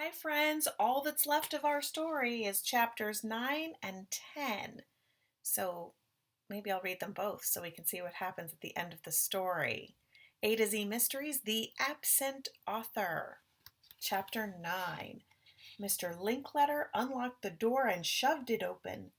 Hi, friends. All that's left of our story is chapters 9 and 10. So maybe I'll read them both so we can see what happens at the end of the story. A to Z Mysteries, The Absent Author. Chapter 9. Mr. Linkletter unlocked the door and shoved it open.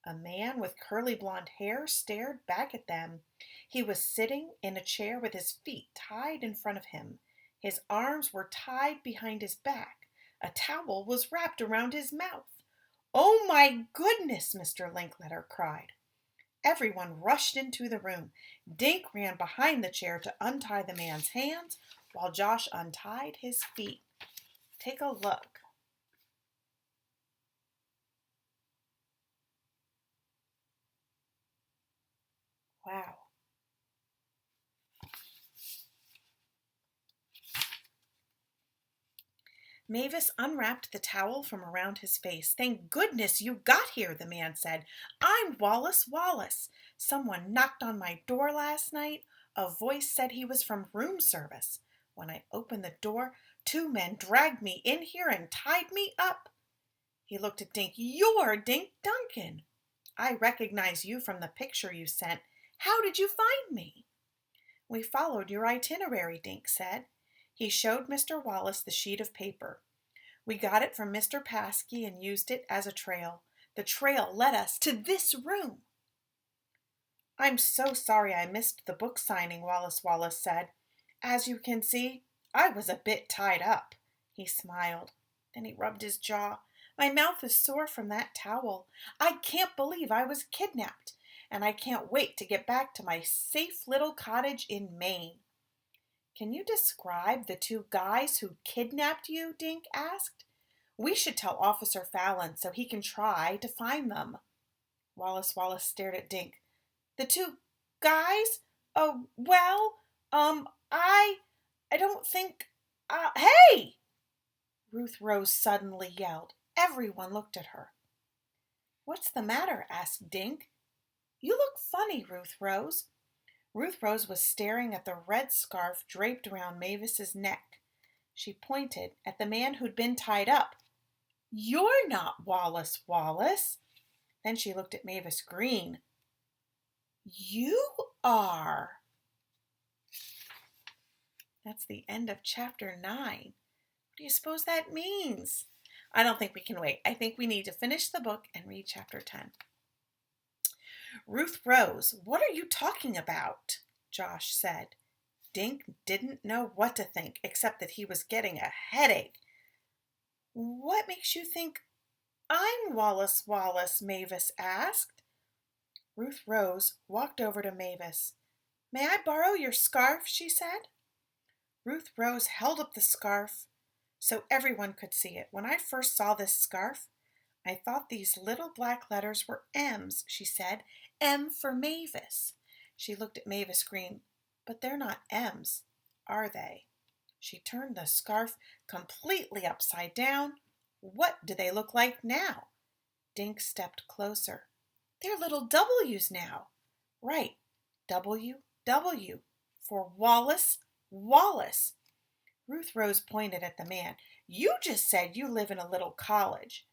A man with curly blonde hair stared back at them. He was sitting in a chair with his feet tied in front of him. His arms were tied behind his back. A towel was wrapped around his mouth. "Oh, my goodness!" Mr. Linkletter cried. Everyone rushed into the room. Dink ran behind the chair to untie the man's hands, while Josh untied his feet. Take a look. Wow. Mavis unwrapped the towel from around his face. "Thank goodness you got here," the man said. "I'm Wallace Wallace. Someone knocked on my door last night. A voice said he was from room service. When I opened the door, two men dragged me in here and tied me up." He looked at Dink. "You're Dink Duncan. I recognize you from the picture you sent. How did you find me?" "We followed your itinerary," Dink said. He showed Mr. Wallace the sheet of paper. "We got it from Mr. Paskey and used it as a trail. The trail led us to this room." "I'm so sorry I missed the book signing," Wallace Wallace said. "As you can see, I was a bit tied up." He smiled. Then he rubbed his jaw. "My mouth is sore from that towel. I can't believe I was kidnapped, and I can't wait to get back to my safe little cottage in Maine." "Can you describe the two guys who kidnapped you?" Dink asked. "We should tell Officer Fallon so he can try to find them." Wallace Wallace stared at Dink. "The two guys? Oh, well, I don't think, hey!" Ruth Rose suddenly yelled. Everyone looked at her. "What's the matter?" asked Dink. "You look funny, Ruth Rose." Ruth Rose was staring at the red scarf draped around Mavis's neck. She pointed at the man who'd been tied up. "You're not Wallace Wallace." Then she looked at Mavis Green. "You are." That's the end of chapter 9. What do you suppose that means? I don't think we can wait. I think we need to finish the book and read chapter 10. "Ruth Rose, what are you talking about?" Josh said. Dink didn't know what to think, except that he was getting a headache. "What makes you think I'm Wallace Wallace?" Mavis asked. Ruth Rose walked over to Mavis. "May I borrow your scarf?" she said. Ruth Rose held up the scarf so everyone could see it. "When I first saw this scarf, I thought these little black letters were M's," she said. "M for Mavis." She looked at Mavis Green. "But they're not M's, are they?" She turned the scarf completely upside down. "What do they look like now?" Dink stepped closer. "They're little W's now." "Right, W, W, for Wallace Wallace." Ruth Rose pointed at the man. "You just said you live in a little college."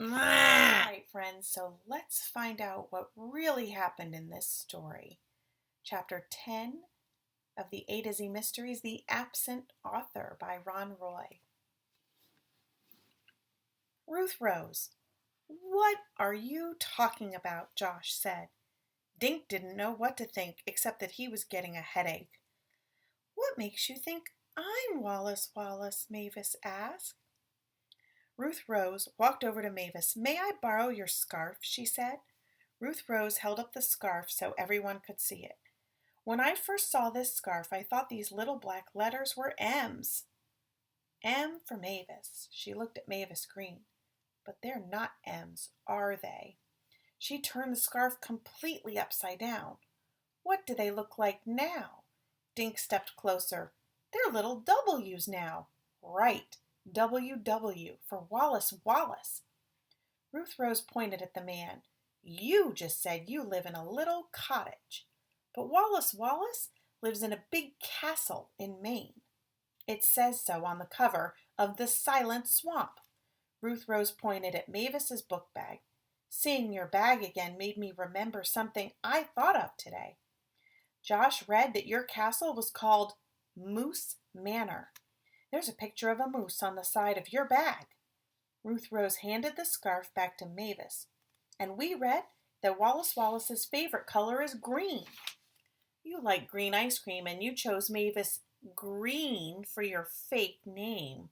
All right, friends, so let's find out what really happened in this story. Chapter 10 of the A to Z Mysteries, The Absent Author by Ron Roy. "Ruth Rose, what are you talking about?" Josh said. Dink didn't know what to think, except that he was getting a headache. "What makes you think I'm Wallace Wallace?" Mavis asked. Ruth Rose walked over to Mavis. "May I borrow your scarf?" she said. Ruth Rose held up the scarf so everyone could see it. "When I first saw this scarf, I thought these little black letters were M's." "M for Mavis." She looked at Mavis Green. "But they're not M's, are they?" She turned the scarf completely upside down. "What do they look like now?" Dink stepped closer. "They're little W's now." "Right, WW for Wallace Wallace." Ruth Rose pointed at the man. "You just said you live in a little cottage. But Wallace Wallace lives in a big castle in Maine. It says so on the cover of the Silent Swamp. Ruth Rose pointed at Mavis's book bag. Seeing your bag again made me remember something I thought of today. Josh read that your castle was called Moose Manor. There's a picture of a moose on the side of your bag. Ruth Rose handed the scarf back to Mavis. And we read that Wallace Wallace's favorite color is green. You like green ice cream and you chose Mavis Green for your fake name.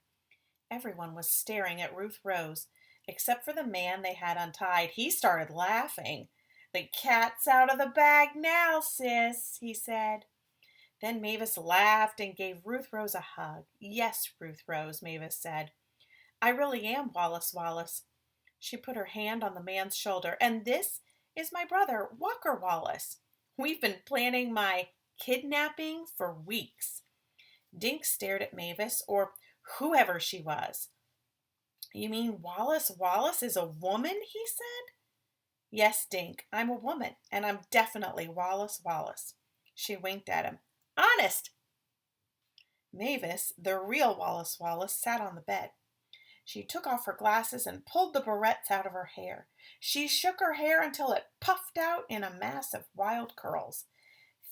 Everyone was staring at Ruth Rose, except for the man they had untied. He started laughing. The cat's out of the bag now, sis, he said. Then Mavis laughed and gave Ruth Rose a hug. Yes, Ruth Rose, Mavis said. I really am Wallace Wallace. She put her hand on the man's shoulder. And this is my brother, Walker Wallace. We've been planning my kidnapping for weeks. Dink stared at Mavis, or whoever she was. You mean Wallace Wallace is a woman, he said. Yes, Dink, I'm a woman, and I'm definitely Wallace Wallace. She winked at him. Honest! Mavis, the real Wallace Wallace, sat on the bed. She took off her glasses and pulled the barrettes out of her hair. She shook her hair until it puffed out in a mass of wild curls.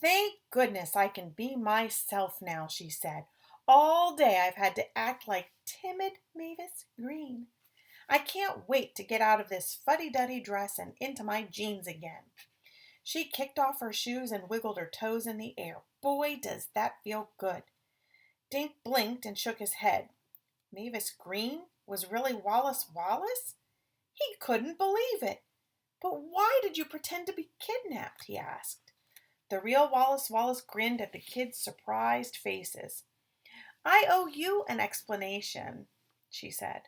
Thank goodness I can be myself now, she said. All day I've had to act like timid Mavis Green. I can't wait to get out of this fuddy-duddy dress and into my jeans again. She kicked off her shoes and wiggled her toes in the air. Boy, does that feel good. Dink blinked and shook his head. Mavis Green was really Wallace Wallace? He couldn't believe it. But why did you pretend to be kidnapped? He asked. The real Wallace Wallace grinned at the kids' surprised faces. I owe you an explanation, she said.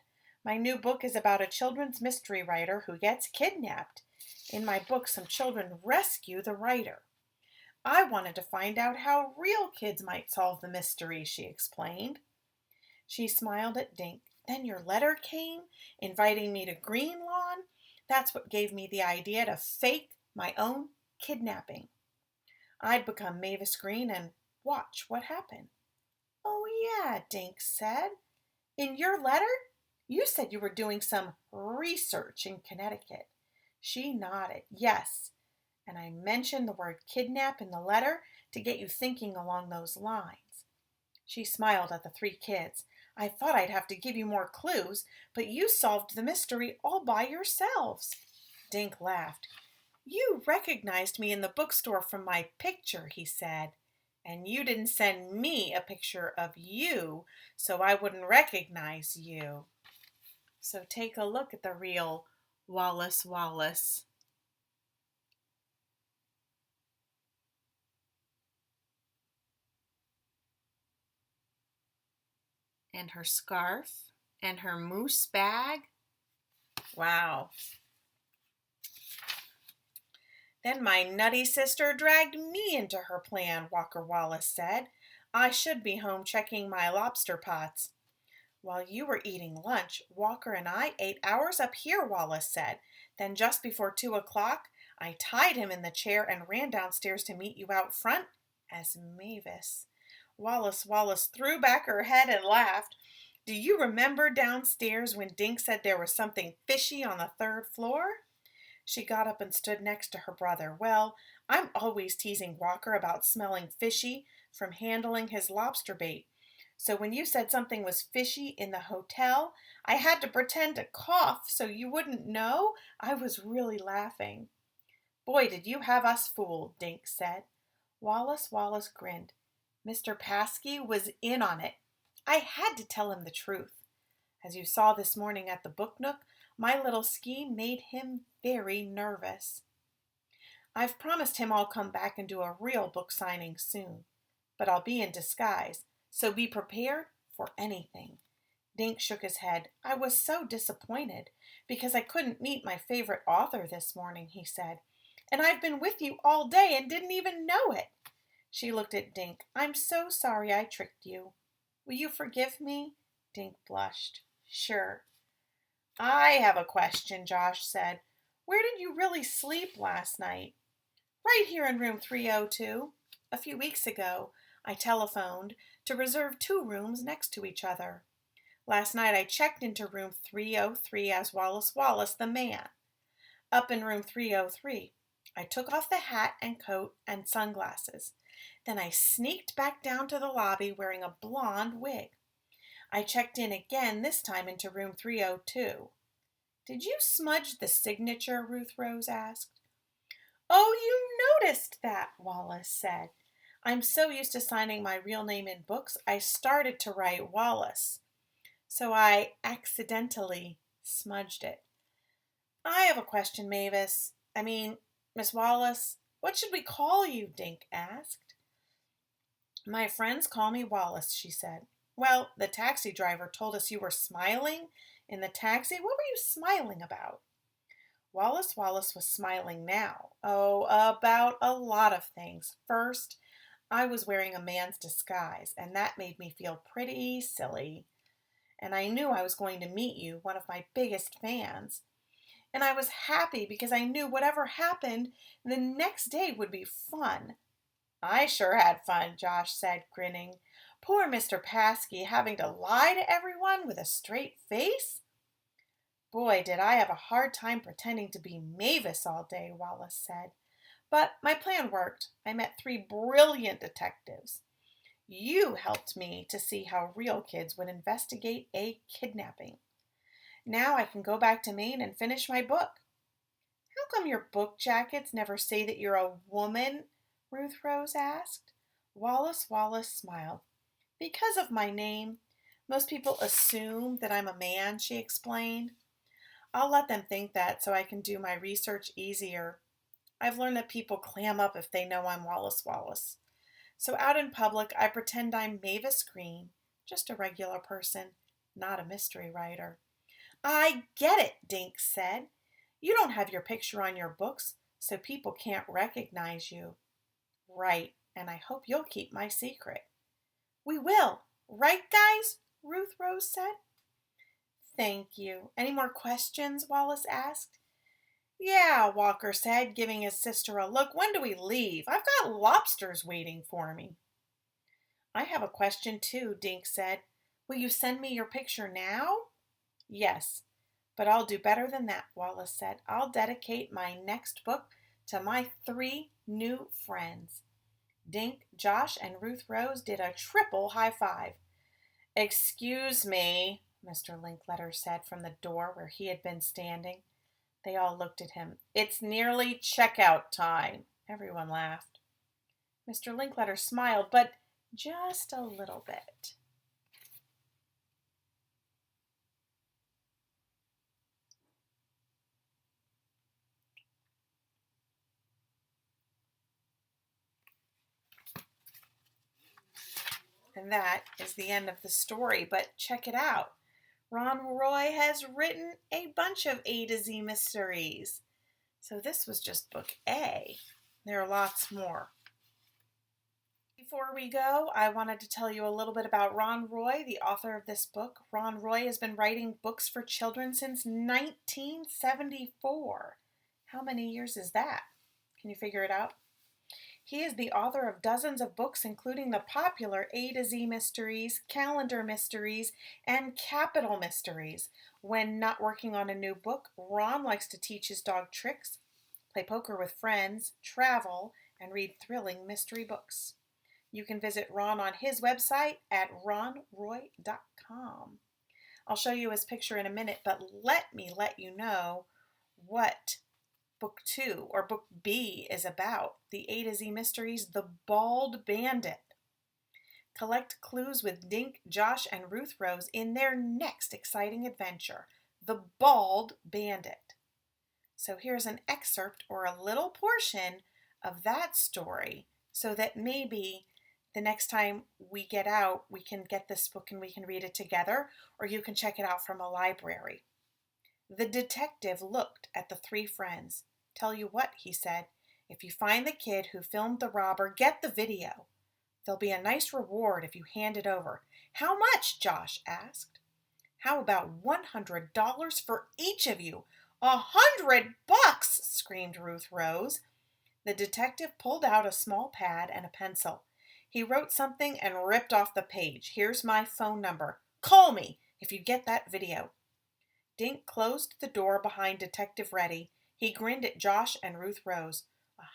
My new book is about a children's mystery writer who gets kidnapped. In my book, some children rescue the writer. I wanted to find out how real kids might solve the mystery, she explained. She smiled at Dink. Then your letter came, inviting me to Green Lawn. That's what gave me the idea to fake my own kidnapping. I'd become Mavis Green and watch what happened. Oh, yeah, Dink said. In your letter, you said you were doing some research in Connecticut. She nodded. Yes, and I mentioned the word kidnap in the letter to get you thinking along those lines. She smiled at the three kids. I thought I'd have to give you more clues, but you solved the mystery all by yourselves. Dink laughed. You recognized me in the bookstore from my picture, he said. And you didn't send me a picture of you, so I wouldn't recognize you. So take a look at the real Wallace Wallace. And her scarf and her moose bag. Wow. Then my nutty sister dragged me into her plan, Walker Wallace said. I should be home checking my lobster pots. While you were eating lunch, Walker and I ate ours up here, Wallace said. Then just before 2 o'clock, I tied him in the chair and ran downstairs to meet you out front as Mavis. Wallace Wallace threw back her head and laughed. Do you remember downstairs when Dink said there was something fishy on the 3rd floor? She got up and stood next to her brother. Well, I'm always teasing Walker about smelling fishy from handling his lobster bait. So when you said something was fishy in the hotel, I had to pretend to cough so you wouldn't know. I was really laughing. Boy, did you have us fooled, Dink said. Wallace Wallace grinned. Mr. Paskey was in on it. I had to tell him the truth. As you saw this morning at the Book Nook, my little scheme made him very nervous. I've promised him I'll come back and do a real book signing soon, but I'll be in disguise, so be prepared for anything. Dink shook his head. I was so disappointed because I couldn't meet my favorite author this morning, he said, and I've been with you all day and didn't even know it. She looked at Dink. I'm so sorry I tricked you. Will you forgive me? Dink blushed. Sure. I have a question, Josh said. Where did you really sleep last night? Right here in room 302. A few weeks ago, I telephoned to reserve 2 rooms next to each other. Last night I checked into room 303 as Wallace Wallace, the man. Up in room 303, I took off the hat and coat and sunglasses. Then I sneaked back down to the lobby wearing a blonde wig. I checked in again, this time into room 302. Did you smudge the signature? Ruth Rose asked. Oh, you noticed that, Wallace said. I'm so used to signing my real name in books, I started to write Wallace. So I accidentally smudged it. I have a question, Miss Wallace. What should we call you? Dink asked. My friends call me Wallace, she said. Well, the taxi driver told us you were smiling in the taxi. What were you smiling about? Wallace Wallace was smiling now. Oh, about a lot of things. First, I was wearing a man's disguise, and that made me feel pretty silly. And I knew I was going to meet you, one of my biggest fans. And I was happy because I knew whatever happened, the next day would be fun. I sure had fun, Josh said, grinning. Poor Mr. Paskey having to lie to everyone with a straight face. Boy, did I have a hard time pretending to be Mavis all day, Wallace said. But my plan worked. I met 3 brilliant detectives. You helped me to see how real kids would investigate a kidnapping. Now I can go back to Maine and finish my book. How come your book jackets never say that you're a woman? Ruth Rose asked. Wallace Wallace smiled. Because of my name. Most people assume that I'm a man, she explained. I'll let them think that so I can do my research easier. I've learned that people clam up if they know I'm Wallace Wallace. So out in public, I pretend I'm Mavis Green, just a regular person, not a mystery writer. I get it, Dink said. You don't have your picture on your books, so people can't recognize you. Right, and I hope you'll keep my secret. We will, right, guys? Ruth Rose said. Thank you. Any more questions? Wallace asked. Yeah, Walker said, giving his sister a look. When do we leave? I've got lobsters waiting for me. I have a question too, Dink said. Will you send me your picture now? Yes, but I'll do better than that, Wallace said. I'll dedicate my next book to my 3 new friends. Dink, Josh, and Ruth Rose did a triple high five. Excuse me, Mr. Linkletter said from the door where he had been standing. They all looked at him. It's nearly checkout time. Everyone laughed. Mr. Linkletter smiled, but just a little bit. And that is the end of the story, but check it out. Ron Roy has written a bunch of A to Z mysteries. So this was just book A. There are lots more. Before we go, I wanted to tell you a little bit about Ron Roy, the author of this book. Ron Roy has been writing books for children since 1974. How many years is that? Can you figure it out? He is the author of dozens of books, including the popular A to Z Mysteries, Calendar Mysteries, and Capital Mysteries. When not working on a new book, Ron likes to teach his dog tricks, play poker with friends, travel, and read thrilling mystery books. You can visit Ron on his website at ronroy.com. I'll show you his picture in a minute, but let me let you know what Book 2, or Book B, is about. The A to Z Mysteries, The Bald Bandit. Collect clues with Dink, Josh, and Ruth Rose in their next exciting adventure, The Bald Bandit. So here's an excerpt or a little portion of that story so that maybe the next time we get out, we can get this book and we can read it together, or you can check it out from a library. The detective looked at the 3 friends. Tell you what, he said, if you find the kid who filmed the robber, get the video. There'll be a nice reward if you hand it over. How much? Josh asked. How about $100 for each of you? $100, screamed Ruth Rose. The detective pulled out a small pad and a pencil. He wrote something and ripped off the page. Here's my phone number. Call me. if you get that video. Dink closed the door behind Detective Reddy. He grinned at Josh and Ruth Rose.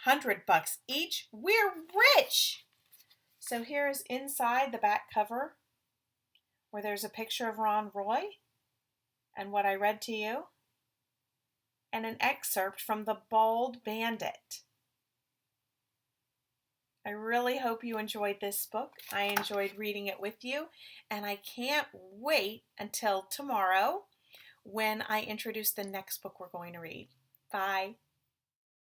$100 each? We're rich! So here's inside the back cover where there's a picture of Ron Roy and what I read to you, and an excerpt from The Bald Bandit. I really hope you enjoyed this book. I enjoyed reading it with you, and I can't wait until tomorrow when I introduce the next book we're going to read. Bye.